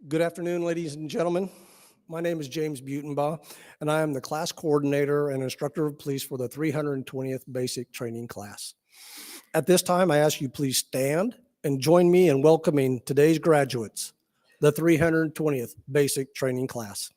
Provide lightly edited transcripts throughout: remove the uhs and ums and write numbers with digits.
Good afternoon, ladies and gentlemen. My name is James Butenbaugh, and I am the class coordinator and instructor of police for the 320th Basic Training Class. At this time, I ask you please stand and join me in welcoming today's graduates, the 320th Basic Training Class.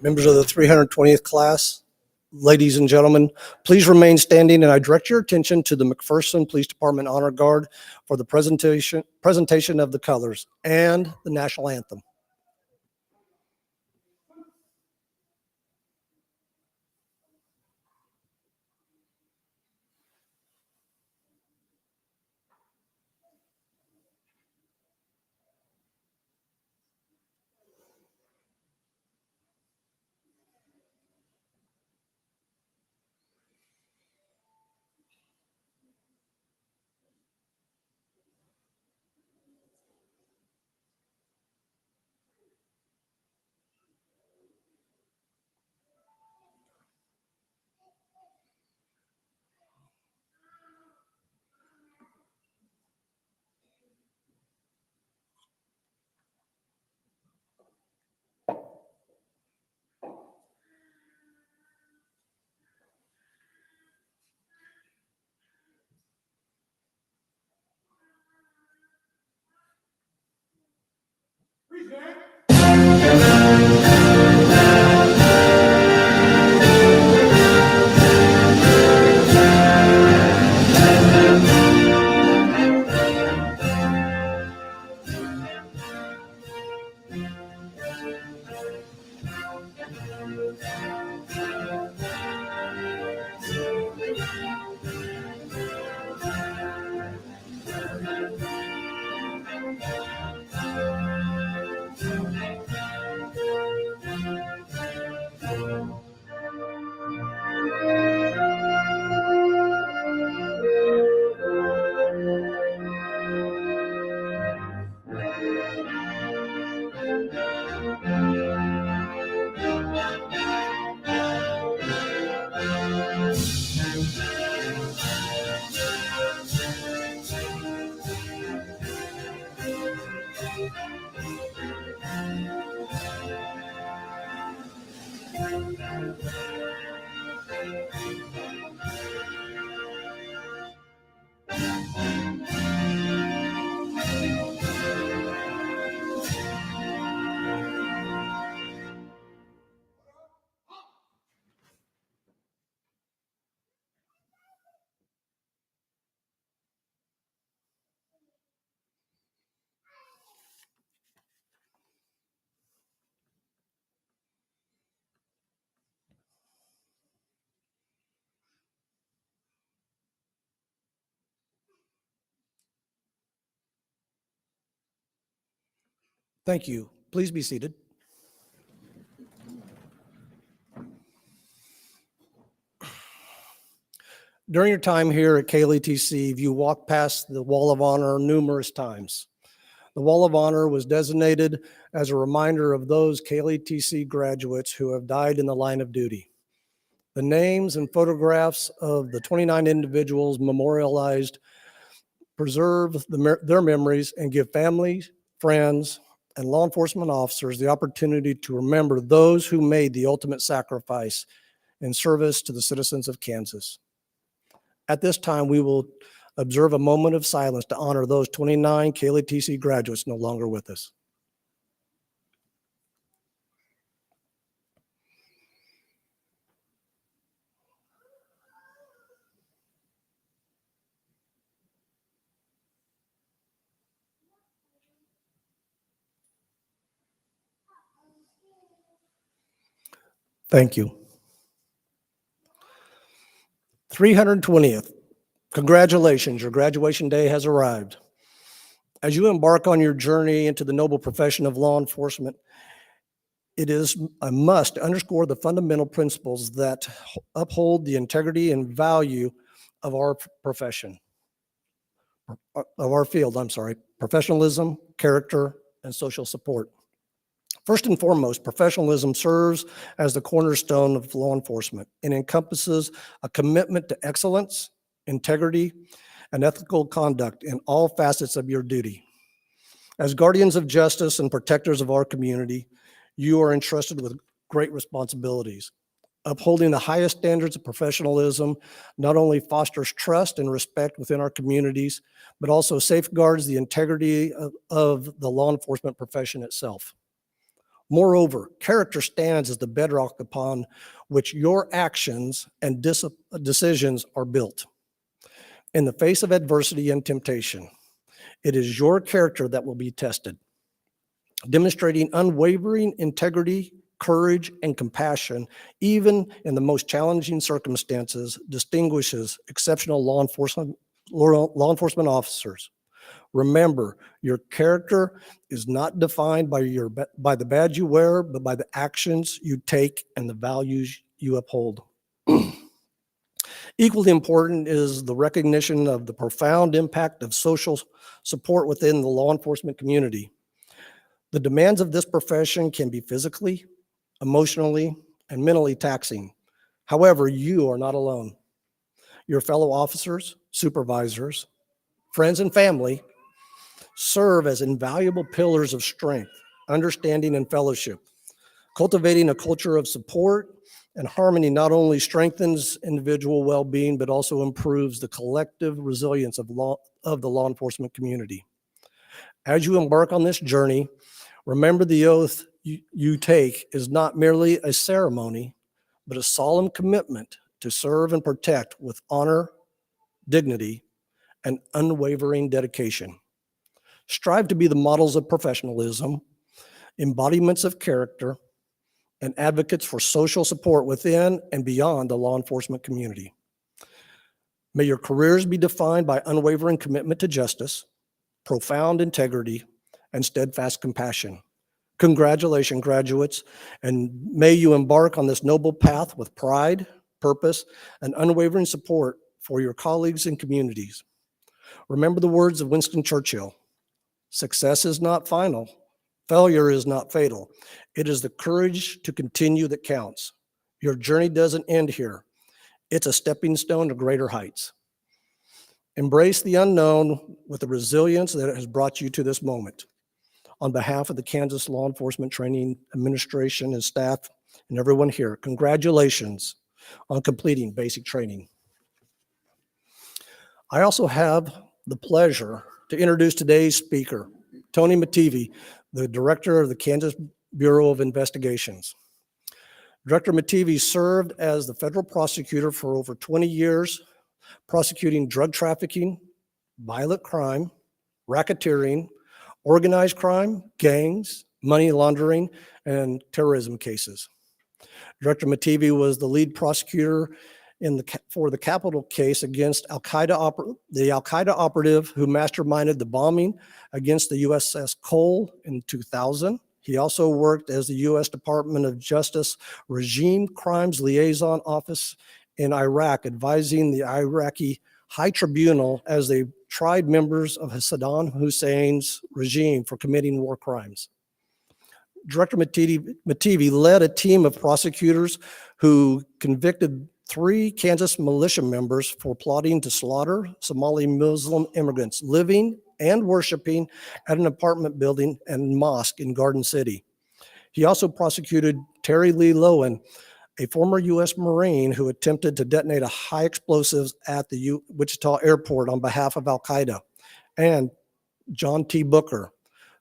Members of the 320th class, ladies and gentlemen, please remain standing, and I direct your attention to the McPherson Police Department Honor Guard for the presentation of the colors and the national anthem. Thank you. Please be seated. During your time here at KLETC, you walked past the Wall of Honor numerous times. The Wall of Honor was designated as a reminder of those KLETC graduates who have died in the line of duty. The names and photographs of the 29 individuals memorialized preserve their memories and give families, friends, and law enforcement officers the opportunity to remember those who made the ultimate sacrifice in service to the citizens of Kansas. At this time, we will observe a moment of silence to honor those 29 KLETC graduates no longer with us. Thank you. 320th. Congratulations, your graduation day has arrived. As you embark on your journey into the noble profession of law enforcement, it is a must to underscore the fundamental principles that uphold the integrity and value of our profession, of our field, professionalism, character, and social support. First and foremost, professionalism serves as the cornerstone of law enforcement and encompasses a commitment to excellence, integrity, and ethical conduct in all facets of your duty. As guardians of justice and protectors of our community, you are entrusted with great responsibilities. Upholding the highest standards of professionalism not only fosters trust and respect within our communities, but also safeguards the integrity of the law enforcement profession itself. Moreover, character stands as the bedrock upon which your actions and decisions are built. In the face of adversity and temptation, it is your character that will be tested. Demonstrating unwavering integrity, courage, and compassion, even in the most challenging circumstances, distinguishes exceptional law enforcement officers. Remember, your character is not defined by the badge you wear, but by the actions you take and the values you uphold. Equally important is the recognition of the profound impact of social support within the law enforcement community. The demands of this profession can be physically, emotionally, and mentally taxing. However, you are not alone. Your fellow officers, supervisors, friends, and family serve as invaluable pillars of strength, understanding, and fellowship. Cultivating a culture of support and harmony not only strengthens individual well-being, but also improves the collective resilience of the law enforcement community. As you embark on this journey, remember the oath you take is not merely a ceremony, but a solemn commitment to serve and protect with honor, dignity, and unwavering dedication. Strive to be the models of professionalism, embodiments of character, and advocates for social support within and beyond the law enforcement community. May your careers be defined by unwavering commitment to justice, profound integrity, and steadfast compassion. Congratulations, graduates, and may you embark on this noble path with pride, purpose, and unwavering support for your colleagues and communities. Remember the words of Winston Churchill: success is not final. Failure is not fatal. It is the courage to continue that counts. Your journey doesn't end here. It's a stepping stone to greater heights. Embrace the unknown with the resilience that has brought you to this moment. On behalf of the Kansas Law Enforcement Training Administration and staff and everyone here, congratulations on completing basic training. I also have the pleasure to introduce today's speaker, Tony Mattivi, the Director of the Kansas Bureau of Investigations. Director Mattivi served as the federal prosecutor for over 20 years, prosecuting drug trafficking, violent crime, racketeering, organized crime, gangs, money laundering, and terrorism cases. Director Mattivi was the lead prosecutor for the capital case against the Al-Qaeda operative who masterminded the bombing against the USS Cole in 2000. He also worked as the U.S. Department of Justice Regime Crimes Liaison Office in Iraq, advising the Iraqi High Tribunal as they tried members of Saddam Hussein's regime for committing war crimes. Director Mativi led a team of prosecutors who convicted 3 Kansas militia members for plotting to slaughter Somali Muslim immigrants living and worshiping at an apartment building and mosque in Garden City. He also prosecuted Terry Lee Lowen, a former U.S. Marine who attempted to detonate a high explosives at the Wichita airport on behalf of Al-Qaeda, and John T. Booker,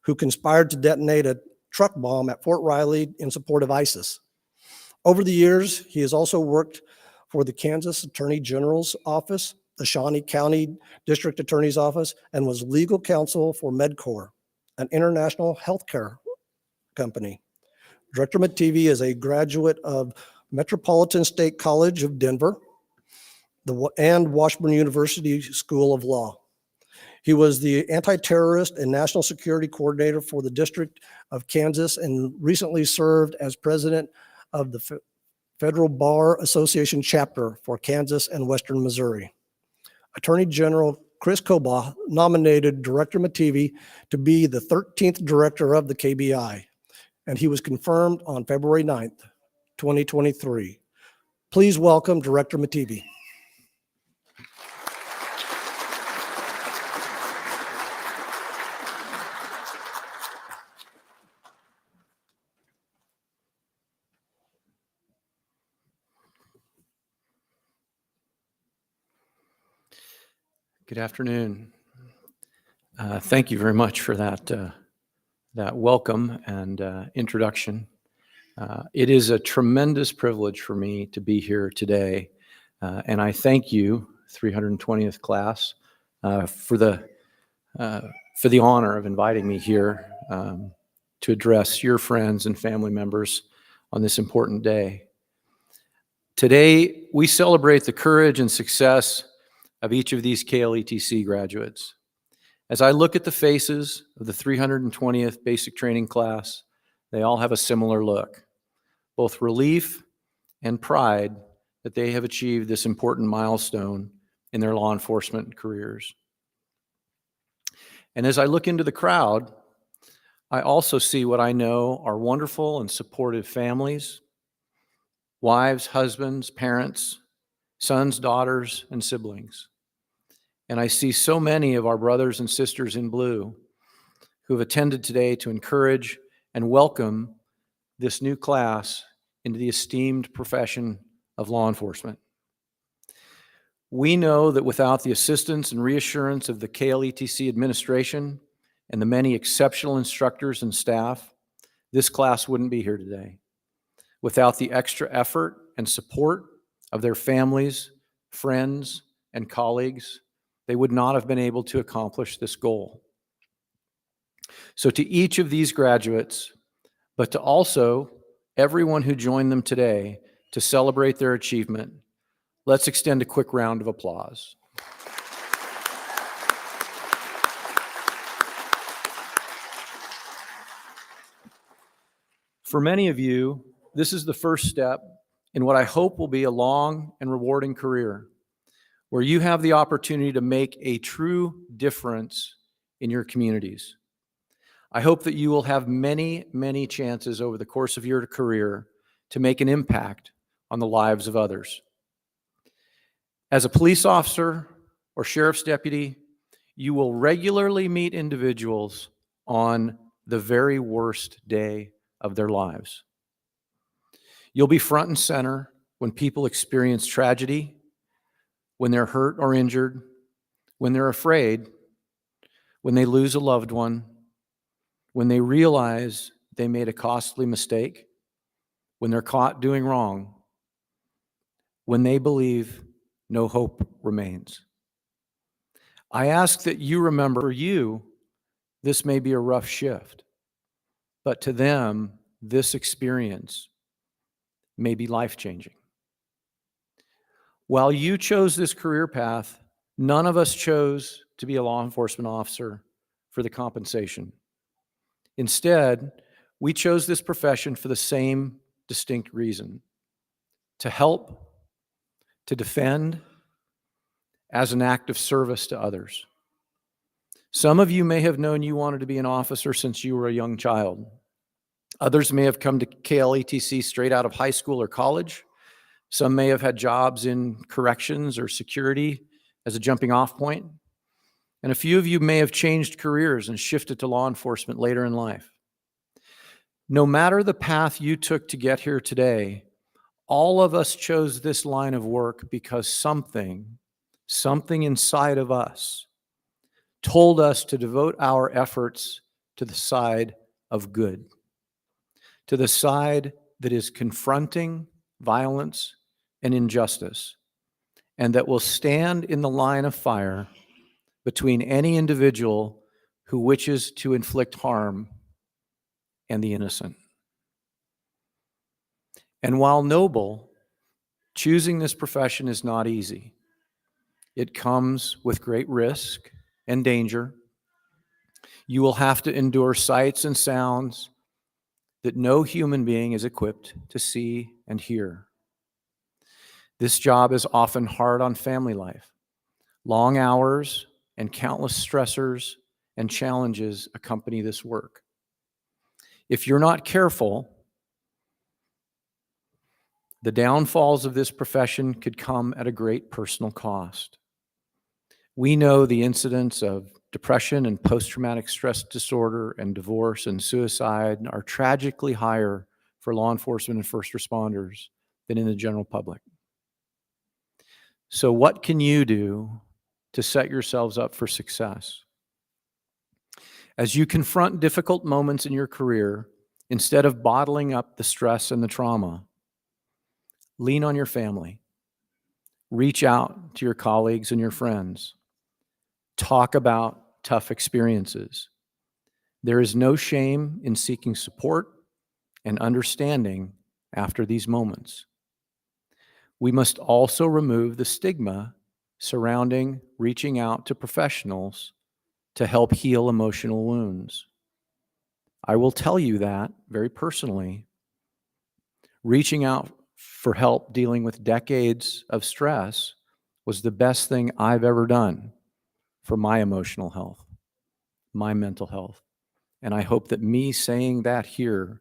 who conspired to detonate a truck bomb at Fort Riley in support of ISIS. Over the years, he has also worked for the Kansas Attorney General's Office, the Shawnee County District Attorney's Office, and was legal counsel for MedCorp, an international healthcare company. Director Mativi is a graduate of Metropolitan State College of Denver and Washburn University School of Law. He was the anti-terrorist and national security coordinator for the District of Kansas and recently served as president of the Federal Bar Association chapter for Kansas and Western Missouri. Attorney General Chris Kobach nominated Director Mativi to be the 13th director of the KBI, and he was confirmed on February 9th, 2023. Please welcome Director Mativi. Good afternoon. Thank you very much for that welcome and introduction. It is a tremendous privilege for me to be here today, and I thank you, 320th class, for the honor of inviting me here to address your friends and family members on this important day. Today, we celebrate the courage and success of each of these KLETC graduates. As I look at the faces of the 320th basic training class, they all have a similar look, both relief and pride that they have achieved this important milestone in their law enforcement careers. And as I look into the crowd, I also see what I know are wonderful and supportive families, wives, husbands, parents, sons, daughters, and siblings. And I see so many of our brothers and sisters in blue who have attended today to encourage and welcome this new class into the esteemed profession of law enforcement. We know that without the assistance and reassurance of the KLETC administration and the many exceptional instructors and staff, this class wouldn't be here today. Without the extra effort and support of their families, friends, and colleagues, they would not have been able to accomplish this goal. So to each of these graduates, but to also everyone who joined them today to celebrate their achievement, let's extend a quick round of applause. For many of you, this is the first step in what I hope will be a long and rewarding career, where you have the opportunity to make a true difference in your communities. I hope that you will have many, many chances over the course of your career to make an impact on the lives of others. As a police officer or sheriff's deputy, you will regularly meet individuals on the very worst day of their lives. You'll be front and center when people experience tragedy, when they're hurt or injured, when they're afraid, when they lose a loved one, when they realize they made a costly mistake, when they're caught doing wrong, when they believe no hope remains. I ask that you remember, for you, this may be a rough shift, but to them, this experience may be life-changing. While you chose this career path, none of us chose to be a law enforcement officer for the compensation. Instead, we chose this profession for the same distinct reason: to help, to defend, as an act of service to others. Some of you may have known you wanted to be an officer since you were a young child. Others may have come to KLETC straight out of high school or college. Some may have had jobs in corrections or security as a jumping off point. And a few of you may have changed careers and shifted to law enforcement later in life. No matter the path you took to get here today, all of us chose this line of work because something inside of us told us to devote our efforts to the side of good, to the side that is confronting violence and injustice, and that will stand in the line of fire between any individual who wishes to inflict harm and the innocent. And while noble, choosing this profession is not easy. It comes with great risk and danger. You will have to endure sights and sounds that no human being is equipped to see and hear. This job is often hard on family life. Long hours and countless stressors and challenges accompany this work. If you're not careful, the downfalls of this profession could come at a great personal cost. We know the incidence of depression and post-traumatic stress disorder and divorce and suicide are tragically higher for law enforcement and first responders than in the general public. So what can you do to set yourselves up for success? As you confront difficult moments in your career, instead of bottling up the stress and the trauma, lean on your family. Reach out to your colleagues and your friends. Talk about tough experiences. There is no shame in seeking support and understanding after these moments. We must also remove the stigma surrounding reaching out to professionals to help heal emotional wounds. I will tell you that very personally. Reaching out for help dealing with decades of stress was the best thing I've ever done for my emotional health, my mental health. And I hope that me saying that here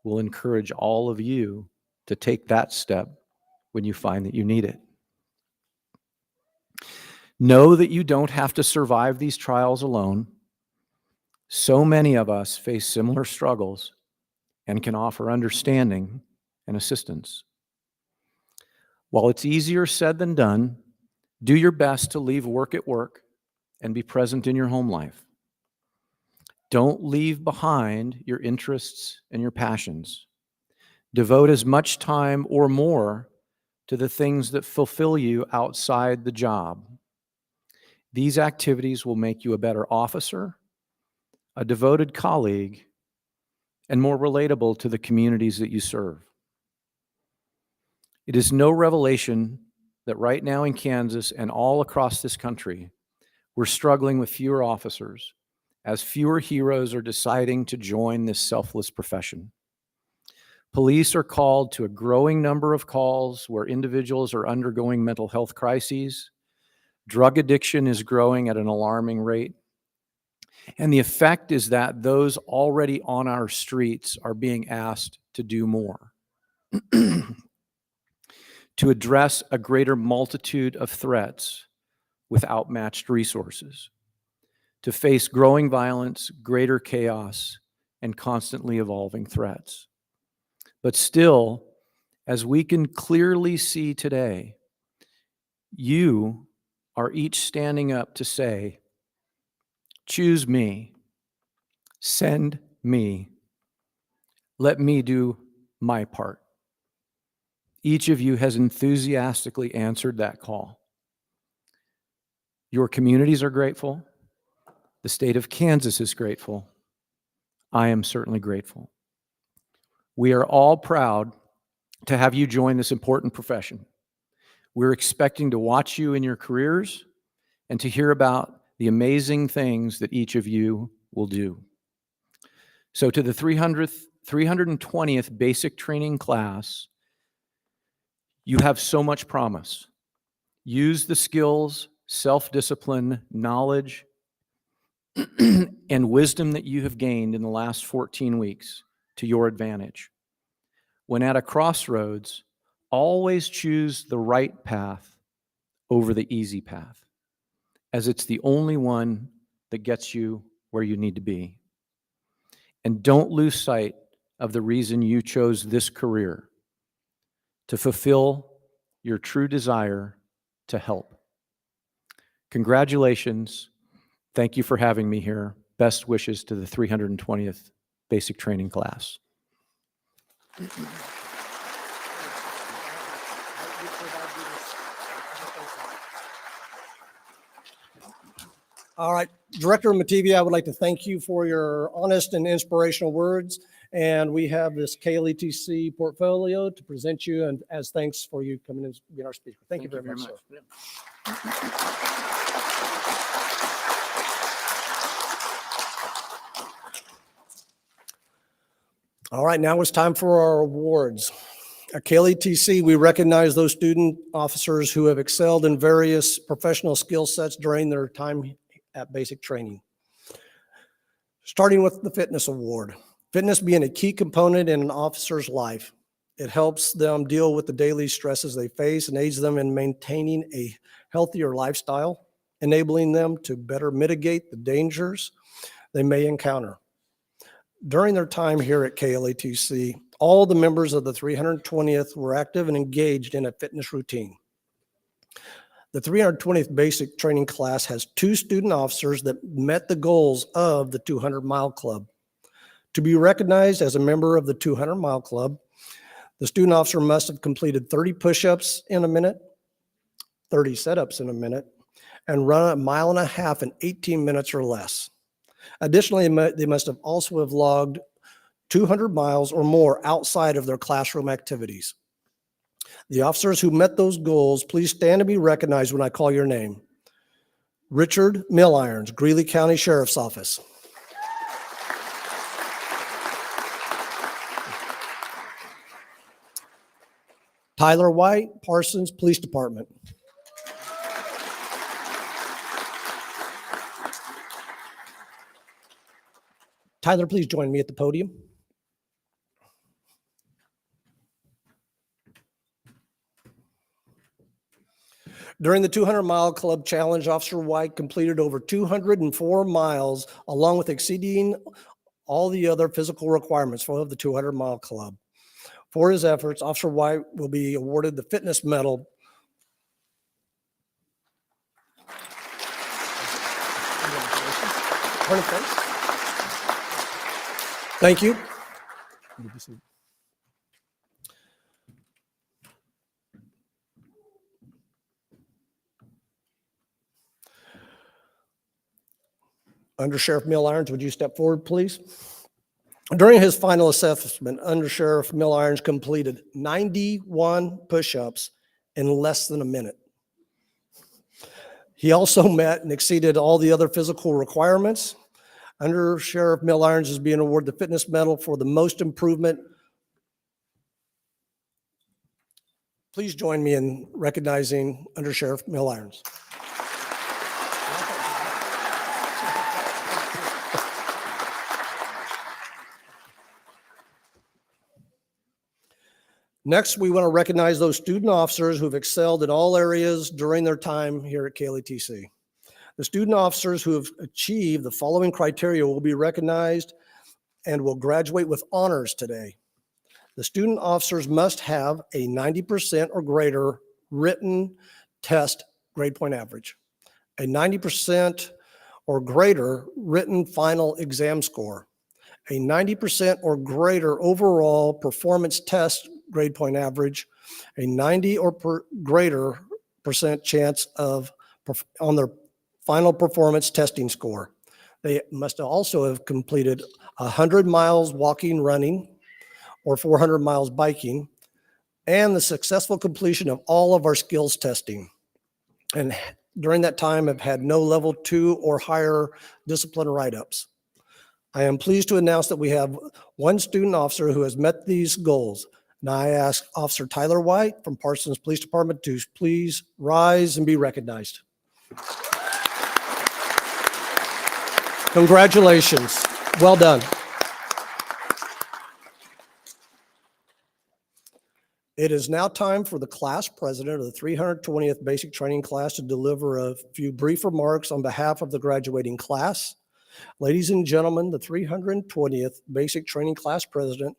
will encourage all of you to take that step when you find that you need it. Know that you don't have to survive these trials alone. So many of us face similar struggles and can offer understanding and assistance. While it's easier said than done, do your best to leave work at work and be present in your home life. Don't leave behind your interests and your passions. Devote as much time or more to the things that fulfill you outside the job. These activities will make you a better officer, a devoted colleague, and more relatable to the communities that you serve. It is no revelation that right now in Kansas and all across this country, we're struggling with fewer officers as fewer heroes are deciding to join this selfless profession. Police are called to a growing number of calls where individuals are undergoing mental health crises. Drug addiction is growing at an alarming rate. And the effect is that those already on our streets are being asked to do more, to address a greater multitude of threats with outmatched resources, to face growing violence, greater chaos, and constantly evolving threats. But still, as we can clearly see today, you are each standing up to say, choose me, send me, let me do my part. Each of you has enthusiastically answered that call. Your communities are grateful. The state of Kansas is grateful. I am certainly grateful. We are all proud to have you join this important profession. We're expecting to watch you in your careers and to hear about the amazing things that each of you will do. So to the 320th basic training class, you have so much promise. Use the skills, self-discipline, knowledge, and wisdom that you have gained in the last 14 weeks to your advantage. When at a crossroads, always choose the right path over the easy path, as it's the only one that gets you where you need to be. And don't lose sight of the reason you chose this career: to fulfill your true desire to help. Congratulations. Thank you for having me here. Best wishes to the 320th Basic Training class. All right, Director Matibia, I would like to thank you for your honest and inspirational words. And we have this KLETC portfolio to present you, and as thanks for you coming in and being our speaker. Thank you very much, sir. All right, now it's time for our awards. At KLETC, we recognize those student officers who have excelled in various professional skill sets during their time at basic training. Starting with the Fitness Award. Fitness being a key component in an officer's life. It helps them deal with the daily stresses they face and aids them in maintaining a healthier lifestyle, enabling them to better mitigate the dangers they may encounter. During their time here at KLETC, all the members of the 320th were active and engaged in a fitness routine. The 320th Basic Training class has 2 student officers that met the goals of the 200-mile club. To be recognized as a member of the 200-mile club, the student officer must have completed 30 push-ups in a minute, 30 sit-ups in a minute, and run 1.5 miles in 18 minutes or less. Additionally, they must have also have logged 200 miles or more outside of their classroom activities. The officers who met those goals, please stand to be recognized when I call your name. Richard Millirons, Greeley County Sheriff's Office. Tyler White, Parsons Police Department. Tyler, please join me at the podium. During the 200-mile club challenge, Officer White completed over 204 miles, along with exceeding all the other physical requirements for the 200-mile club. For his efforts, Officer White will be awarded the Fitness Medal. Thank you. Under Sheriff Millirons, would you step forward, please? During his final assessment, Under Sheriff Millirons completed 91 push-ups in less than a minute. He also met and exceeded all the other physical requirements. Under Sheriff Millirons is being awarded the Fitness Medal for the most improvement. Please join me in recognizing Under Sheriff Millirons. Next, we want to recognize those student officers who have excelled in all areas during their time here at KLETC. The student officers who have achieved the following criteria will be recognized and will graduate with honors today. The student officers must have a 90% or greater written test grade point average, a 90% or greater written final exam score, a 90% or greater overall performance test grade point average, a 90 or greater percent chance of on their final performance testing score. They must also have completed 100 miles walking, running, or 400 miles biking, and the successful completion of all of our skills testing. And during that time have had no level 2 or higher discipline write-ups. I am pleased to announce that we have one student officer who has met these goals. And I ask Officer Tyler White from Parsons Police Department to please rise and be recognized. Congratulations. Well done. It is now time for the class president of the 320th Basic Training Class to deliver a few brief remarks on behalf of the graduating class. Ladies and gentlemen, the 320th Basic Training Class president,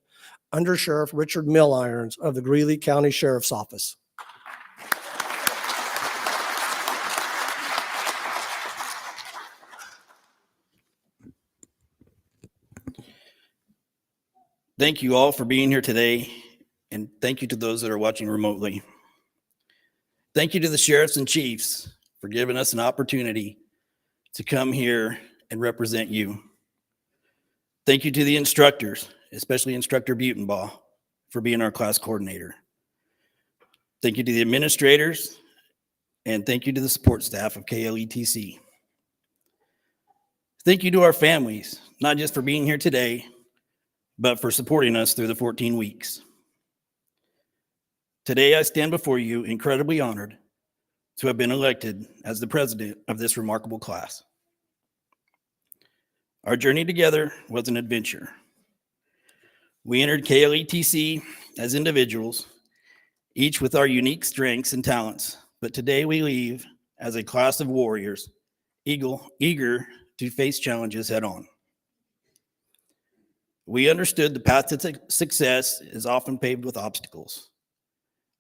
Under Sheriff Richard Millirons of the Greeley County Sheriff's Office. Thank you all for being here today, and thank you to those that are watching remotely. Thank you to the sheriffs and chiefs for giving us an opportunity to come here and represent you. Thank you to the instructors, especially Instructor Butenbaugh, for being our class coordinator. Thank you to the administrators, and thank you to the support staff of KLETC. Thank you to our families, not just for being here today, but for supporting us through the 14 weeks. Today, I stand before you incredibly honored to have been elected as the president of this remarkable class. Our journey together was an adventure. We entered KLETC as individuals, each with our unique strengths and talents, but today we leave as a class of warriors, eager to face challenges head on. We understood the path to success is often paved with obstacles.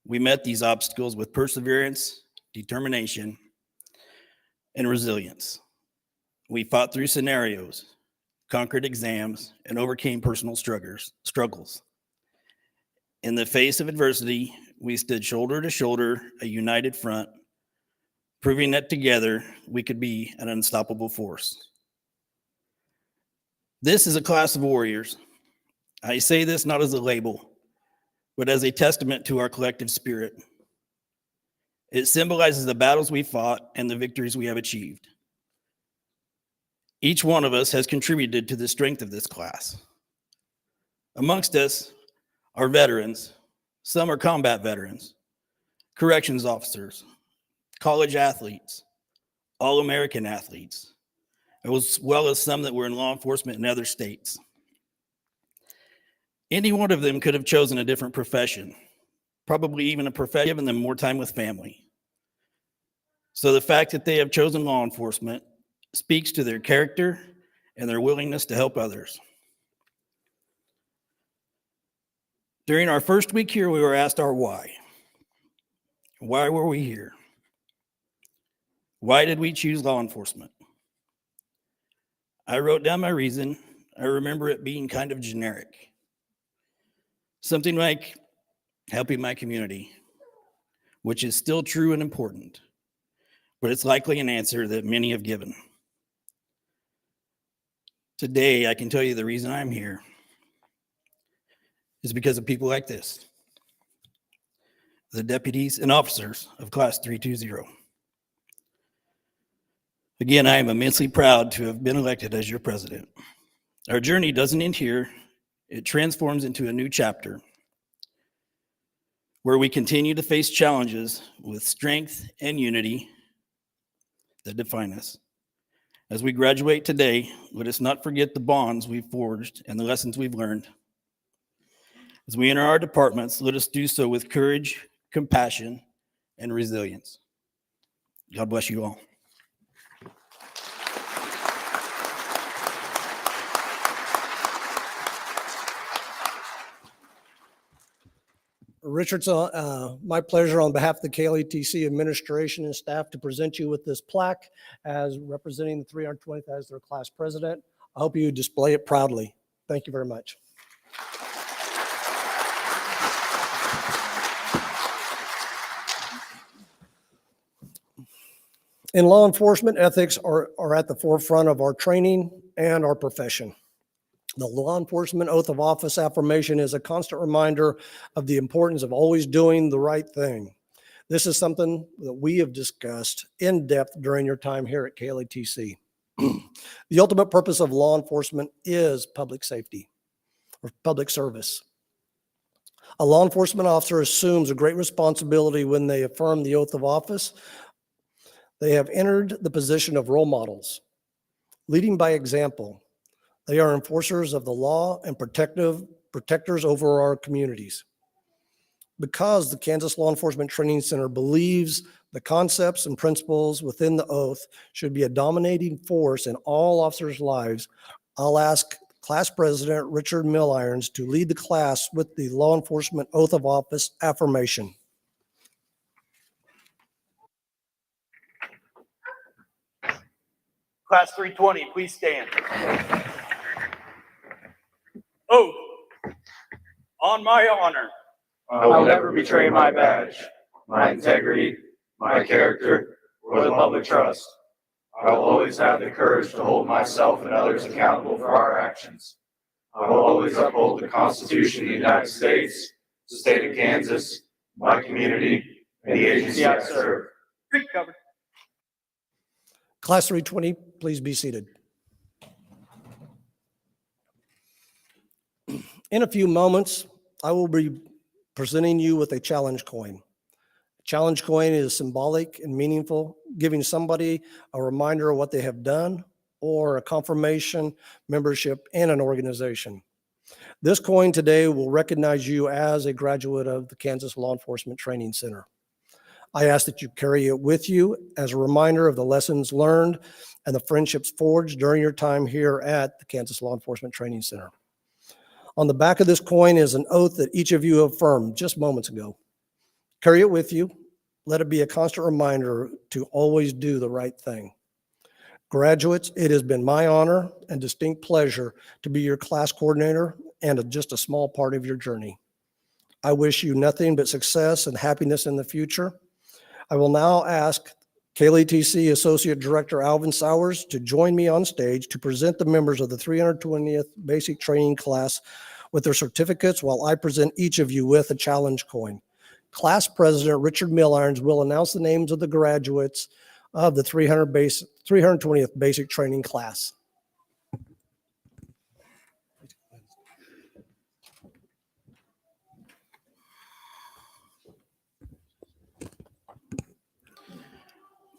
We met these obstacles with perseverance, determination, and resilience. We fought through scenarios, conquered exams, and overcame personal struggles. In the face of adversity, we stood shoulder to shoulder, a united front, proving that together we could be an unstoppable force. This is a class of warriors. I say this not as a label, but as a testament to our collective spirit. It symbolizes the battles we fought and the victories we have achieved. Each one of us has contributed to the strength of this class. Amongst us are veterans. Some are combat veterans, corrections officers, college athletes, all-American athletes, as well as some that were in law enforcement in other states. Any one of them could have chosen a different profession, probably even a profession given them more time with family. So the fact that they have chosen law enforcement speaks to their character and their willingness to help others. During our first week here, we were asked our why. Why were we here? Why did we choose law enforcement? I wrote down my reason. I remember it being kind of generic. Something like helping my community, which is still true and important, but it's likely an answer that many have given. Today, I can tell you the reason I'm here is because of people like this, the deputies and officers of Class 320. Again, I am immensely proud to have been elected as your president. Our journey doesn't end here. It transforms into a new chapter where we continue to face challenges with strength and unity that define us. As we graduate today, let us not forget the bonds we've forged and the lessons we've learned. As we enter our departments, let us do so with courage, compassion, and resilience. God bless you all. Richard, my pleasure on behalf of the KLETC administration and staff to present you with this plaque as representing the 320th as their class president. I hope you display it proudly. Thank you very much. In law enforcement, ethics are at the forefront of our training and our profession. The law enforcement oath of office affirmation is a constant reminder of the importance of always doing the right thing. This is something that we have discussed in depth during your time here at KLETC. The ultimate purpose of law enforcement is public safety or public service. A law enforcement officer assumes a great responsibility when they affirm the oath of office. They have entered the position of role models, leading by example. They are enforcers of the law and protectors over our communities. Because the Kansas Law Enforcement Training Center believes the concepts and principles within the oath should be a dominating force in all officers' lives, I'll ask Class President Richard Millirons to lead the class with the Law Enforcement Oath of Office affirmation. Class 320, please stand. Oath. On my honor. I will never betray my badge, my integrity, my character, or the public trust. I will always have the courage to hold myself and others accountable for our actions. I will always uphold the Constitution of the United States, the state of Kansas, my community, and the agency I serve. Creek cover. Class 320, please be seated. In a few moments, I will be presenting you with a challenge coin. Challenge coin is symbolic and meaningful, giving somebody a reminder of what they have done or a confirmation membership in an organization. This coin today will recognize you as a graduate of the Kansas Law Enforcement Training Center. I ask that you carry it with you as a reminder of the lessons learned and the friendships forged during your time here at the Kansas Law Enforcement Training Center. On the back of this coin is an oath that each of you affirmed just moments ago. Carry it with you. Let it be a constant reminder to always do the right thing. Graduates, it has been my honor and distinct pleasure to be your class coordinator and just a small part of your journey. I wish you nothing but success and happiness in the future. I will now ask KLTC Associate Director Alvin Sowers to join me on stage to present the members of the 320th Basic Training Class with their certificates while I present each of you with a challenge coin. Class President Richard Millirons will announce the names of the graduates of the 320th Basic Training Class.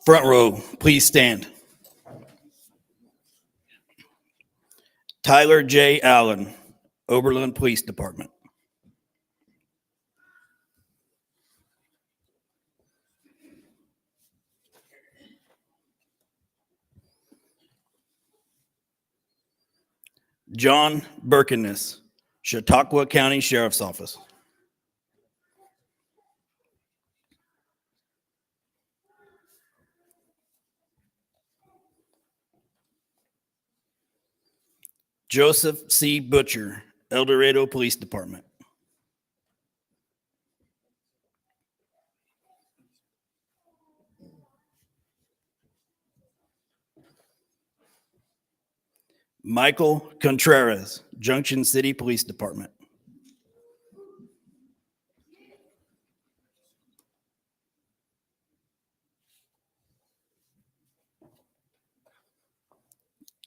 Front row, please stand. Tyler J. Allen, Oberlin Police Department. John Birkenes, Chautauqua County Sheriff's Office. Joseph C. Butcher, El Dorado Police Department. Michael Contreras, Junction City Police Department.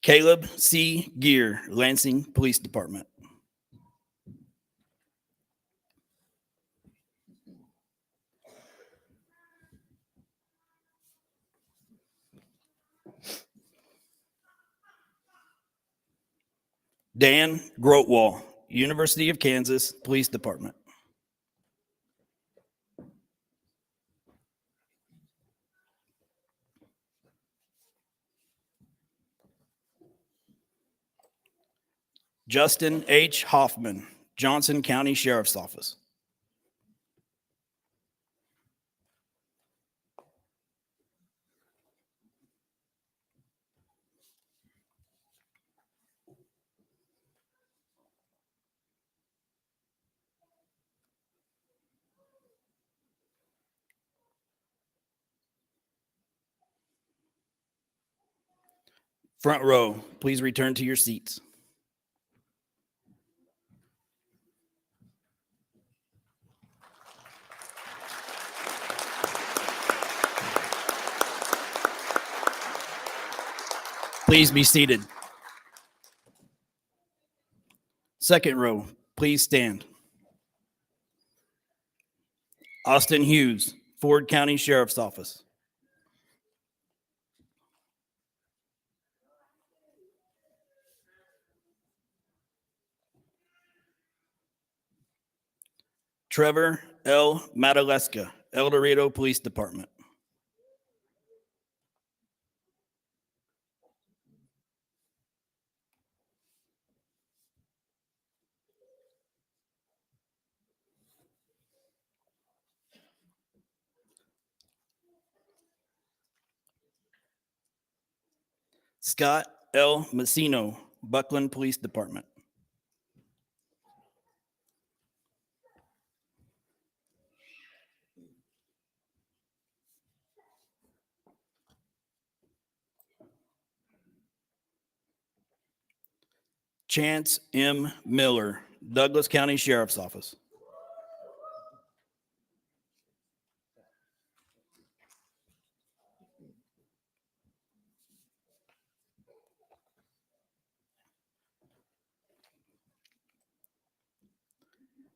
Caleb C. Gear, Lansing Police Department. Dan Grotwall, University of Kansas Police Department. Justin H. Hoffman, Johnson County Sheriff's Office. Front row, please return to your seats. Please be seated. Second row, please stand. Austin Hughes, Ford County Sheriff's Office. Trevor L. Madaleska, El Dorado Police Department. Scott L. Messino, Buckland Police Department. Chance M. Miller, Douglas County Sheriff's Office.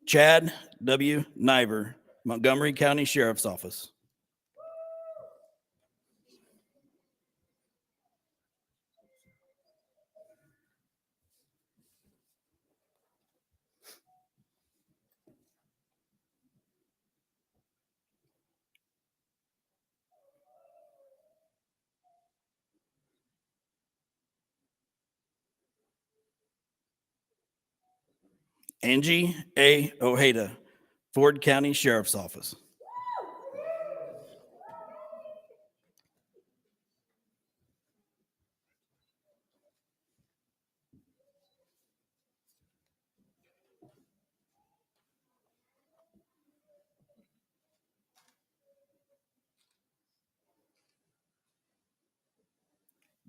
Chad W. Niver, Montgomery County Sheriff's Office. Angie A. Ojeda, Ford County Sheriff's Office.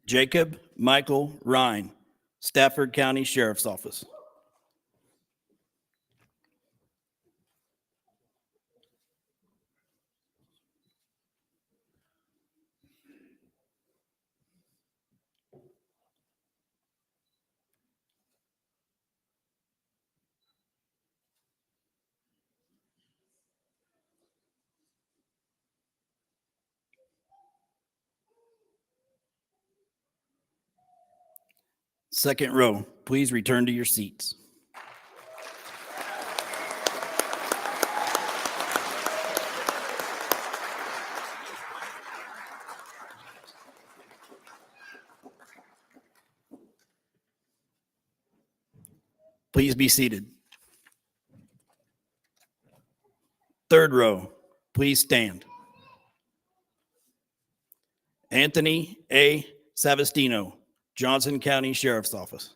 Jacob Michael Ryan, Stafford County Sheriff's Office. Second row, please return to your seats. Please be seated. Third row, please stand. Anthony A. Savastino, Johnson County Sheriff's Office.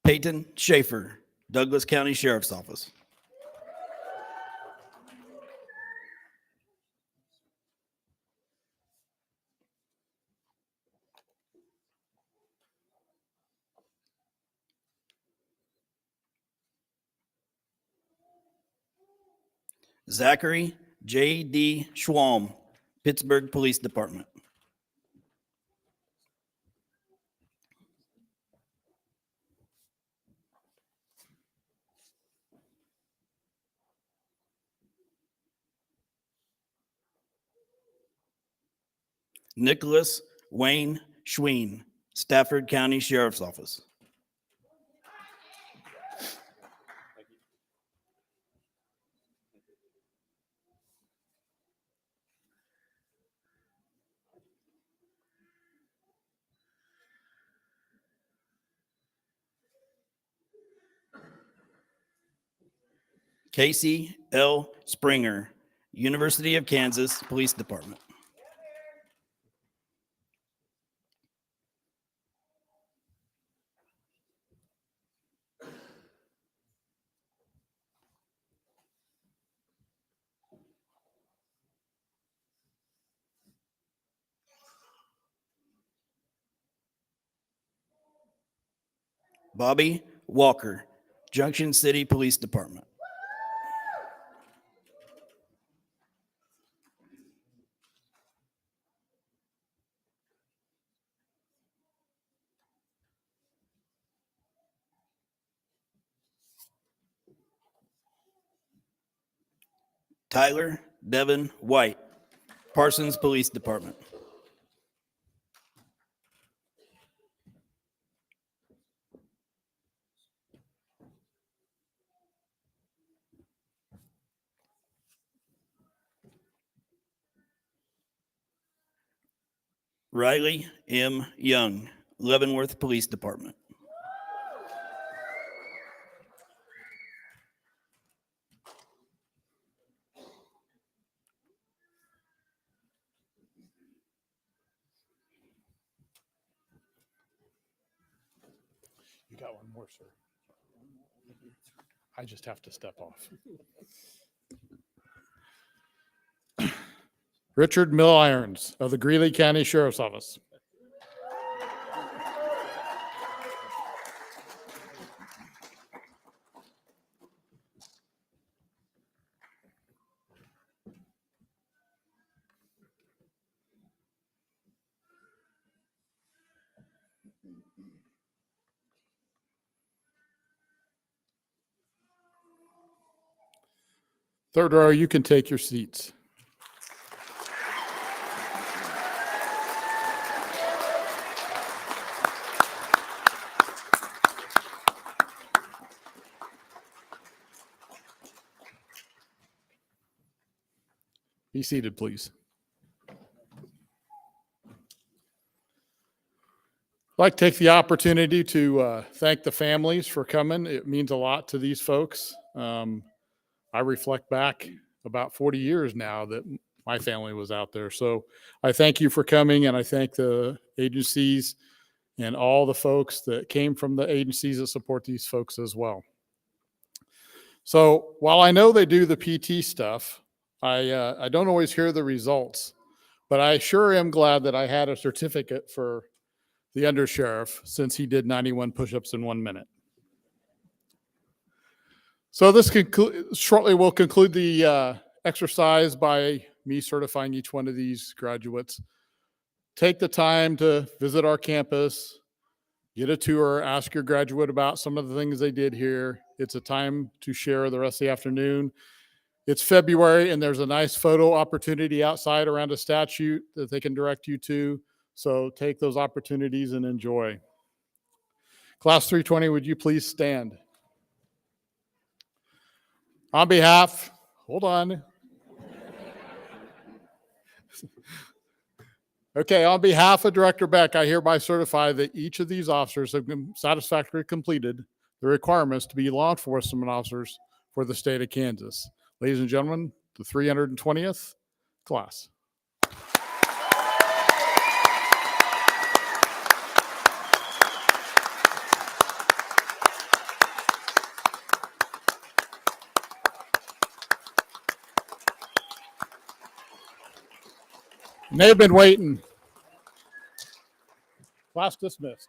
Peyton Schaefer, Douglas County Sheriff's Office. Zachary J.D. Schwalm, Pittsburgh Police Department. Nicholas Wayne Schween, Stafford County Sheriff's Office. Casey L. Springer, University of Kansas Police Department. Bobby Walker, Junction City Police Department. Tyler Devin White, Parsons Police Department. Riley M. Young, Leavenworth Police Department. You got one more, sir. I just have to step off. Richard Mill Irons of the Greeley County Sheriff's Office. Third row, you can take your seats. Be seated, please. I'd like to take the opportunity to thank the families for coming. It means a lot to these folks. I reflect back about 40 years now that my family was out there. So I thank you for coming, and I thank the agencies and all the folks that came from the agencies that support these folks as well. So while I know they do the PT stuff, I don't always hear the results, but I sure am glad that I had a certificate for the undersheriff since he did 91 push-ups in 1 minute. So this shortly will conclude the exercise by me certifying each one of these graduates. Take the time to visit our campus, get a tour, ask your graduate about some of the things they did here. It's a time to share the rest of the afternoon. It's February, and there's a nice photo opportunity outside around a statue that they can direct you to. So take those opportunities and enjoy. Class 320, would you please stand? On behalf, hold on. Okay, on behalf of Director Beck, I hereby certify that each of these officers have satisfactorily completed the requirements to be law enforcement officers for the state of Kansas. Ladies and gentlemen, the 320th class. And they've been waiting. Class dismissed.